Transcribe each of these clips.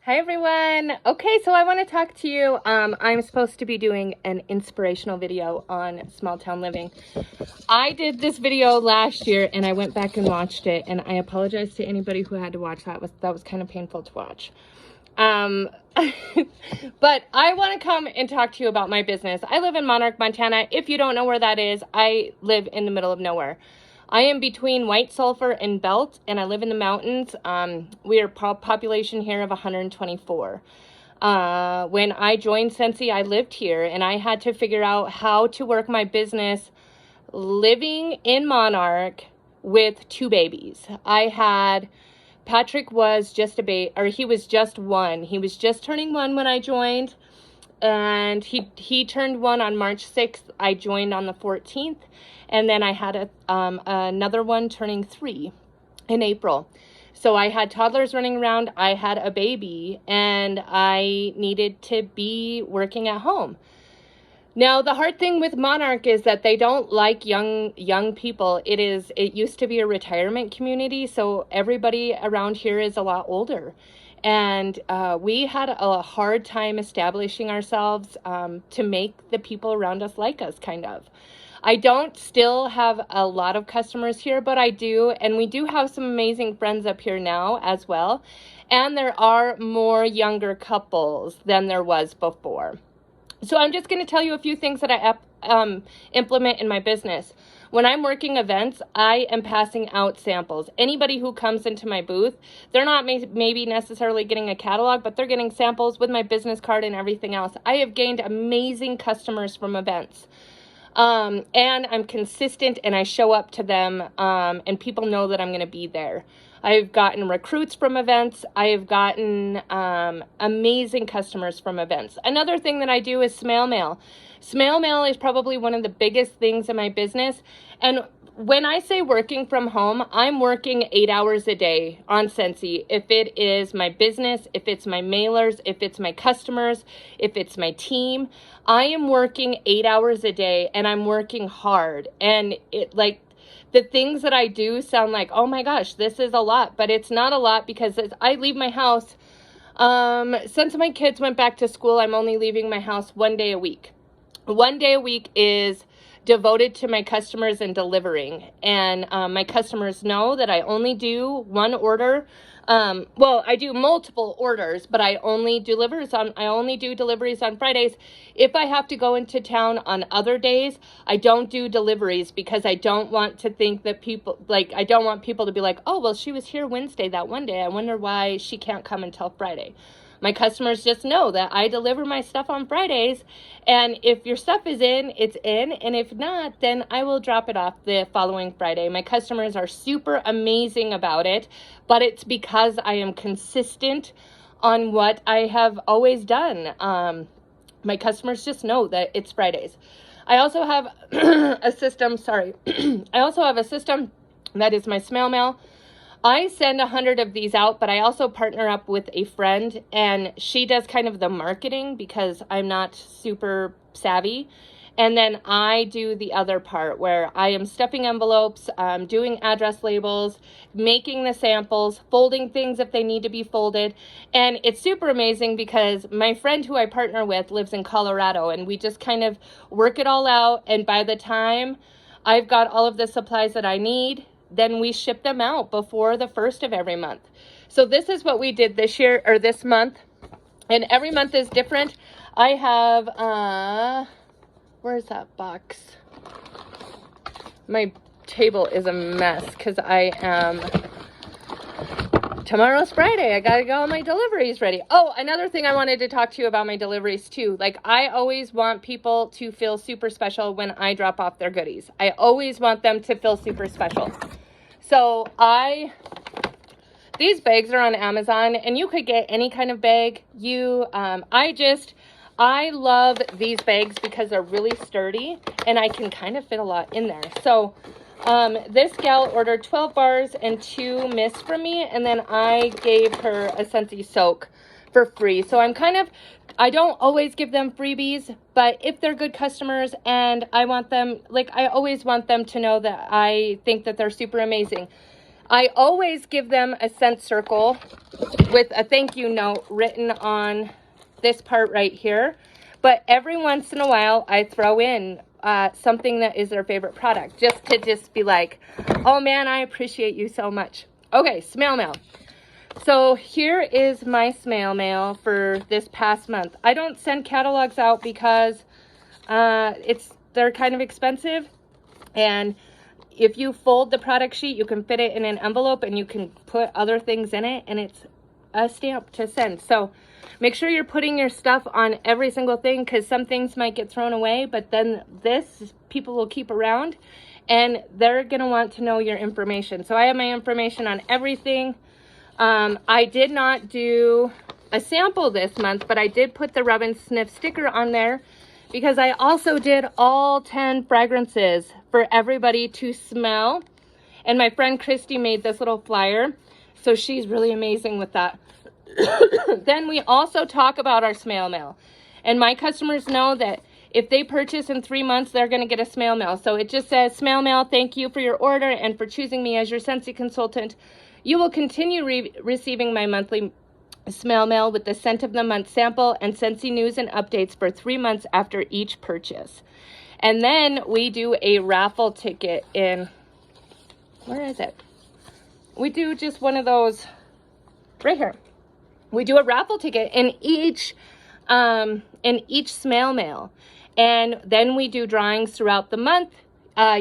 Hi everyone. Okay, so I want to talk to you. I'm supposed to be doing an inspirational video on small town living. I did this video last year and I went back and watched it, and I apologize to anybody who had to watch that. That was kind of painful to watch. But I want to come and talk to you about my business. I live in Monarch, Montana. If you don't know where that is, I live in the middle of nowhere. I am between White Sulphur and Belt, and I live in the mountains. We are population here of 124. When I joined Scentsy, I lived here, and I had to figure out how to work my business living in Monarch with two babies. Patrick was just he was just one. He was just turning one when I joined, and he turned one on March 6th. I joined on the 14th, and then I had another one turning 3 in April. So I had toddlers running around, I had a baby, and I needed to be working at home. Now, the hard thing with Monarch is that they don't like young people. It used to be a retirement community, so everybody around here is a lot older. And we had a hard time establishing ourselves to make the people around us like us, kind of. I don't still have a lot of customers here, but I do. And we do have some amazing friends up here now as well. And there are more younger couples than there was before. So I'm just going to tell you a few things that I implement in my business. When I'm working events, I am passing out samples. Anybody who comes into my booth, they're not maybe necessarily getting a catalog, but they're getting samples with my business card and everything else. I have gained amazing customers from events. And I'm consistent, and I show up to them, and people know that I'm going to be there. I've gotten recruits from events. I have gotten amazing customers from events. Another thing that I do is snail mail. Snail mail is probably one of the biggest things in my business. And when I say working from home, I'm working 8 hours a day on Scentsy. If it is my business, if it's my mailers, if it's my customers, if it's my team, I am working 8 hours a day, and I'm working hard. And the things that I do sound like, oh my gosh, this is a lot, but it's not a lot, because as I leave my house, since my kids went back to school, I'm only leaving my house 1 day a week. 1 day a week is devoted to my customers and delivering. And my customers know that I only do one order. Well, I do multiple orders, but I only do deliveries on Fridays. If I have to go into town on other days, I don't do deliveries, because I don't want to think that I don't want people to be like, oh, well, she was here Wednesday that one day. I wonder why she can't come until Friday. My customers just know that I deliver my stuff on Fridays, and if your stuff is in, it's in, and if not, then I will drop it off the following Friday. My customers are super amazing about it, but it's because I am consistent on what I have always done. My customers just know that it's Fridays. I also have a system, I also have a system that is my snail mail. I send 100 of these out, but I also partner up with a friend, and she does kind of the marketing because I'm not super savvy. And then I do the other part where I am stuffing envelopes, doing address labels, making the samples, folding things if they need to be folded. And it's super amazing because my friend who I partner with lives in Colorado, and we just kind of work it all out. And by the time I've got all of the supplies that I need, then we ship them out before the 1st of every month. So this is what we did this month. And every month is different. I have, where's that box? My table is a mess because tomorrow's Friday. I gotta get all my deliveries ready. Oh, another thing I wanted to talk to you about my deliveries too. Like, I always want people to feel super special when I drop off their goodies. I always want them to feel super special. So these bags are on Amazon, and you could get any kind of bag. I love these bags because they're really sturdy, and I can kind of fit a lot in there. So this gal ordered 12 bars and 2 mists from me, and then I gave her a Scentsy soak for free. So I don't always give them freebies, but if they're good customers and I want them, I always want them to know that I think that they're super amazing. I always give them a scent circle with a thank you note written on this part right here. But every once in a while, I throw in something that is their favorite product, just to be like, oh man, I appreciate you so much. Okay, snail mail. So here is my snail mail for this past month. I don't send catalogs out because they're kind of expensive, and if you fold the product sheet, you can fit it in an envelope and you can put other things in it, and it's a stamp to send. So make sure you're putting your stuff on every single thing, because some things might get thrown away, but then this people will keep around and they're going to want to know your information. So I have my information on everything. I did not do a sample this month, but I did put the Rub and Sniff sticker on there because I also did all 10 fragrances for everybody to smell. And my friend Christy made this little flyer, so she's really amazing with that. Then we also talk about our snail mail. And my customers know that if they purchase in 3 months, they're going to get a snail mail. So it just says, snail mail, thank you for your order and for choosing me as your Scentsy consultant. You will continue receiving my monthly snail mail with the scent of the month sample and Scentsy news and updates for 3 months after each purchase. And then we do a raffle ticket in, where is it? We do just one of those right here. We do a raffle ticket in each snail mail. And then we do drawings throughout the month.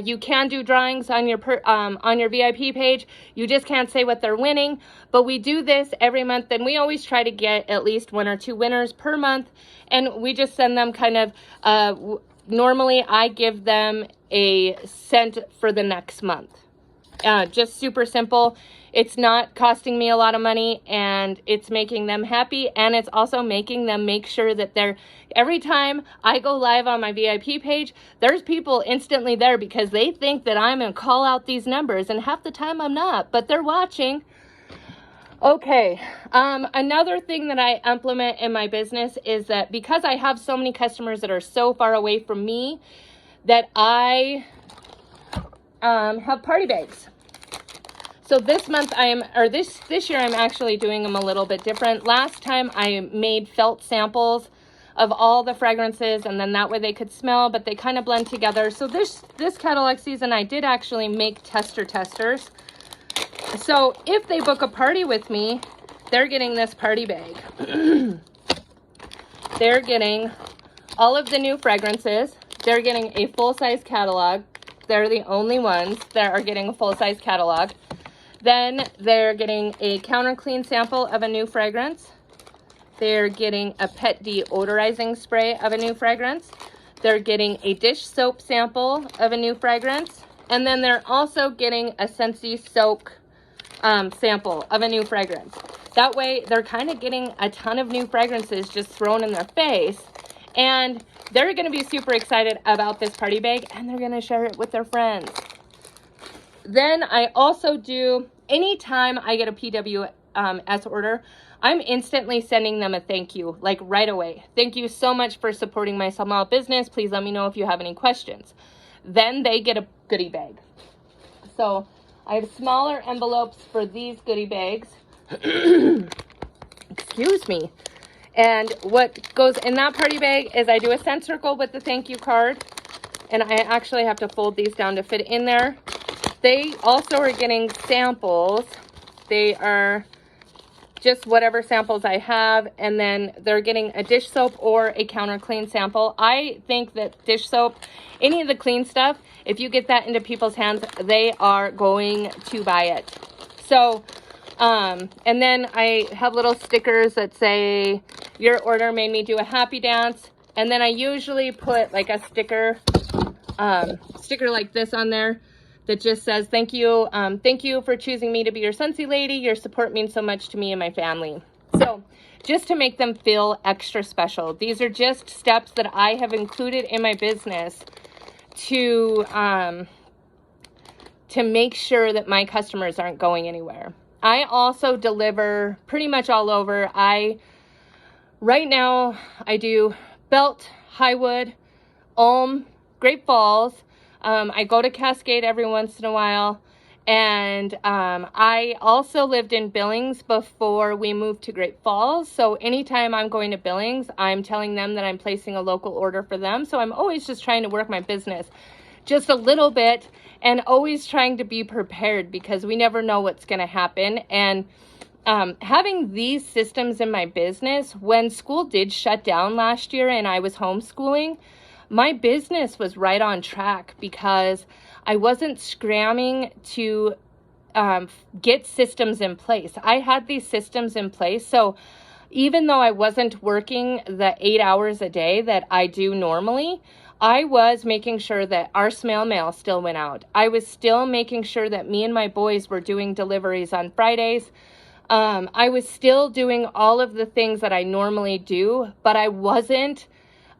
You can do drawings on your VIP page. You just can't say what they're winning. But we do this every month, and we always try to get at least 1 or 2 winners per month. And we just send them kind of, normally I give them a scent for the next month. Just super simple. It's not costing me a lot of money, and it's making them happy, and it's also making them make sure that every time I go live on my VIP page, there's people instantly there because they think that I'm going to call out these numbers, and half the time I'm not, but they're watching. Okay, another thing that I implement in my business is that because I have so many customers that are so far away from me, that I have party bags. So this month this year I'm actually doing them a little bit different. Last time I made felt samples of all the fragrances, and then that way they could smell, but they kind of blend together. So this catalog season I did actually make testers. So if they book a party with me, they're getting this party bag. They're getting all of the new fragrances. They're getting a full-size catalog. They're the only ones that are getting a full-size catalog. Then they're getting a counter clean sample of a new fragrance. They're getting a pet deodorizing spray of a new fragrance. They're getting a dish soap sample of a new fragrance. And then they're also getting a Scentsy soak sample of a new fragrance. That way they're kind of getting a ton of new fragrances just thrown in their face. And they're going to be super excited about this party bag, and they're going to share it with their friends. Then I also do, anytime I get a PWS order, I'm instantly sending them a thank you, like right away. Thank you so much for supporting my small business. Please let me know if you have any questions. Then they get a goodie bag. So I have smaller envelopes for these goodie bags. Excuse me. And what goes in that party bag is I do a scent circle with the thank you card. And I actually have to fold these down to fit in there. They also are getting samples. They are just whatever samples I have, and then they're getting a dish soap or a counter clean sample. I think that dish soap, any of the clean stuff, if you get that into people's hands, they are going to buy it. So, and then I have little stickers that say, your order made me do a happy dance. And then I usually put like a sticker like this on there that just says, thank you for choosing me to be your Scentsy lady. Your support means so much to me and my family. So just to make them feel extra special. These are just steps that I have included in my business to make sure that my customers aren't going anywhere. I also deliver pretty much all over. Right now I do Belt, Highwood, Ulm, Great Falls. I go to Cascade every once in a while, And I also lived in Billings before we moved to Great Falls. So anytime I'm going to Billings, I'm telling them that I'm placing a local order for them. So I'm always just trying to work my business just a little bit and always trying to be prepared because we never know what's going to happen. And having these systems in my business, when school did shut down last year and I was homeschooling, my business was right on track because I wasn't scramming to get systems in place. I had these systems in place. So even though I wasn't working the 8 hours a day that I do normally, I was making sure that our snail mail still went out. I was still making sure that me and my boys were doing deliveries on Fridays. I was still doing all of the things that I normally do, but I wasn't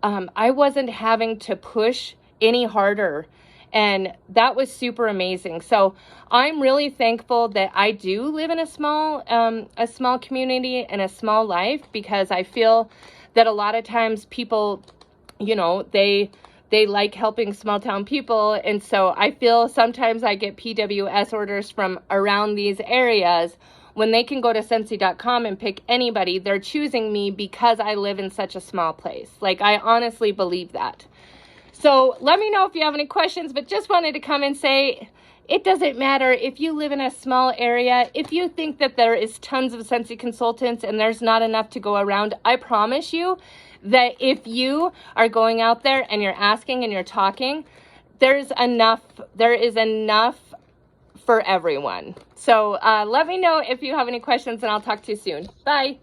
having to push any harder. And that was super amazing. So I'm really thankful that I do live in a small community and a small life, because I feel that a lot of times people, you know, they like helping small town people. And so I feel sometimes I get PWS orders from around these areas when they can go to Scentsy.com and pick anybody. They're choosing me because I live in such a small place. Like, I honestly believe that. So let me know if you have any questions, but just wanted to come and say, it doesn't matter if you live in a small area. If you think that there is tons of Scentsy consultants and there's not enough to go around, I promise you that if you are going out there and you're asking and you're talking, there is enough for everyone. So let me know if you have any questions, and I'll talk to you soon. Bye.